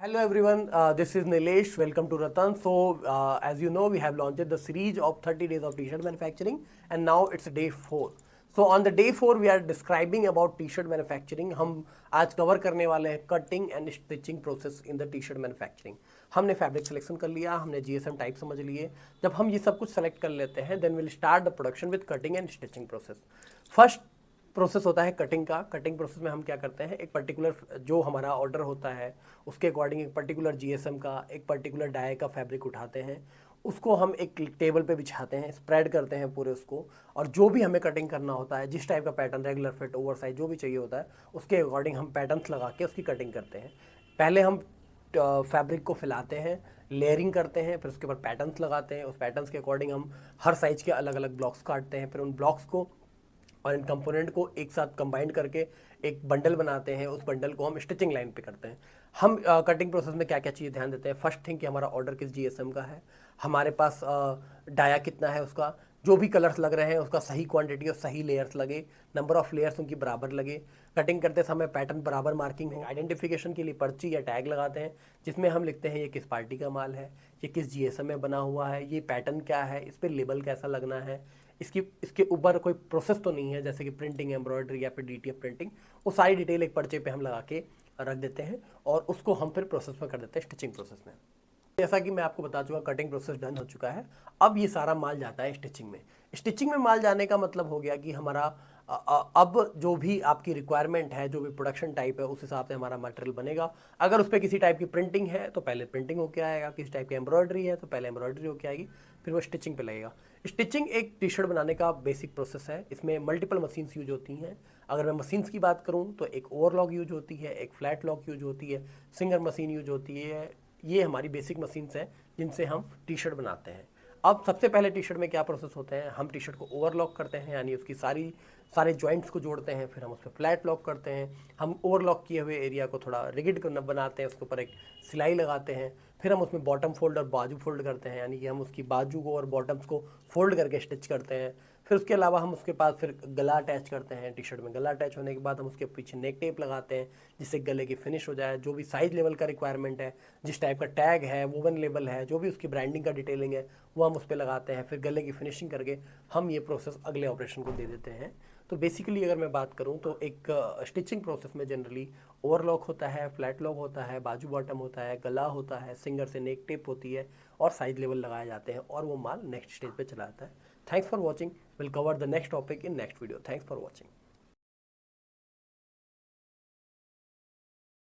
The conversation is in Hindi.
Hello everyone, this is Nilesh. Welcome to Ratan. So, as you know, we have launched the series of 30 days of t-shirt manufacturing, and now it's day 4. So, on the day 4, we are describing about t-shirt manufacturing. हम आज कवर करने वाले हैं cutting and stitching process in the T-shirt manufacturing. हमने फैब्रिक सिलेक्शन कर लिया, हमने जीएसएम टाइप समझ लिए. जब हम ये सब कुछ सेलेक्ट कर लेते हैं, then will start the production with cutting and stitching process. First process होता है कटिंग का. कटिंग प्रोसेस में हम क्या करते हैं, एक पर्टिकुलर जो हमारा ऑर्डर होता है उसके अकॉर्डिंग एक पर्टिकुलर जीएसएम का, एक पर्टिकुलर डाई का फैब्रिक उठाते हैं, उसको हम एक टेबल पे बिछाते हैं, स्प्रेड करते हैं पूरे उसको, और जो भी हमें कटिंग करना होता है, जिस टाइप का pattern, regular fit, over size, जो भी चाहिए होता है, उसके अकॉर्डिंग हम पैटर्न्स लगा के उसकी कटिंग करते हैं. पहले हम फैब्रिक को फैलाते हैं, लेयरिंग करते हैं, फिर उसके ऊपर पैटर्न्स लगाते हैं. उस पैटर्न्स के अकॉर्डिंग हम हर साइज़ के अलग अलग ब्लॉक्स काटते हैं, फिर उन ब्लॉक्स को और इन कंपोनेंट को एक साथ कंबाइंड करके एक बंडल बनाते हैं. उस बंडल को हम स्टिचिंग लाइन पे करते हैं. हम कटिंग प्रोसेस में क्या क्या चीज़ ध्यान देते हैं. फर्स्ट थिंग कि हमारा ऑर्डर किस जीएसएम का है, हमारे पास डाया कितना है, उसका जो भी कलर्स लग रहे हैं उसका सही क्वांटिटी और सही लेयर्स लगे, नंबर ऑफ लेयर्स उनकी बराबर लगे, कटिंग करते समय पैटर्न बराबर मार्किंग हो. आइडेंटिफिकेशन के लिए पर्ची या टैग लगाते हैं जिसमें हम लिखते हैं ये किस पार्टी का माल है, ये किस जीएसएम में बना हुआ है, ये पैटर्न क्या है, इस पर लेबल कैसा लगना है, इसके ऊपर कोई प्रोसेस तो नहीं है जैसे कि प्रिंटिंग, एम्ब्रॉयडरी या फिर डीटीएफ प्रिंटिंग. वो सारी डिटेल एक पर्चे पे हम लगा के रख देते हैं और उसको हम फिर प्रोसेस में कर देते हैं स्टिचिंग प्रोसेस में. जैसा कि मैं आपको बता चुका, कटिंग प्रोसेस डन हो चुका है. अब ये सारा माल जाता है स्टिचिंग में. स्टिचिंग में माल जाने का मतलब हो गया कि हमारा अब जो भी आपकी रिक्वायरमेंट है, जो भी प्रोडक्शन टाइप है, उस हिसाब से हमारा मटेरियल बनेगा. अगर उस पर किसी टाइप की प्रिंटिंग है तो पहले प्रिंटिंग होके आएगा, किसी टाइप की एम्ब्रॉयडरी है तो पहले एम्ब्रॉयडरी होके आएगी, फिर वो स्टिचिंग पे लगेगा. स्टिचिंग एक टी शर्ट बनाने का बेसिक प्रोसेस है. इसमें मल्टीपल मशीन्स यूज होती हैं. अगर मैं मशीन्स की बात करूं तो एक ओवरलॉक यूज होती है, एक फ्लैट लॉक यूज होती है, सिंगर मशीन यूज होती है. ये हमारी बेसिक मशीन्स हैं जिनसे हम टी शर्ट बनाते हैं. अब सबसे पहले टी शर्ट में क्या प्रोसेस होते हैं, हम टी शर्ट को ओवरलॉक करते हैं, यानी उसकी सारे जॉइंट्स को जोड़ते हैं, फिर हम उस पर फ्लैट लॉक करते हैं. हम ओवरलॉक किए हुए एरिया को थोड़ा रिगिड बनाते हैं, उसके ऊपर एक सिलाई लगाते हैं, फिर हम उसमें बॉटम फोल्ड और बाजू फोल्ड करते हैं, यानी कि हम उसकी बाजू को और बॉटम्स को फोल्ड करके स्टिच करते हैं. फिर उसके अलावा हम उसके पास फिर गला अटैच करते हैं. टी शर्ट में गला अटैच होने के बाद हम उसके पीछे नेक टेप लगाते हैं जिससे गले की फिनिश हो जाए. जो भी साइज लेवल का रिक्वायरमेंट है, जिस टाइप का टैग है, वोवन लेबल है, जो भी उसकी ब्रांडिंग का डिटेलिंग है, वो हम उस पर लगाते हैं. फिर गले की फिनिशिंग करके हम ये प्रोसेस अगले ऑपरेशन को दे देते हैं. तो बेसिकली अगर मैं बात करूं तो एक स्टिचिंग प्रोसेस में जनरली ओवरलॉक होता है, फ्लैट लॉक होता है, बाजू बॉटम होता है, गला होता है, सिंगर से नेक टेप होती है और साइज लेवल लगाए जाते हैं और वो माल नेक्स्ट स्टेज पे चला जाता है. Thanks for watching. Will cover the next topic in next video. Thanks for watching.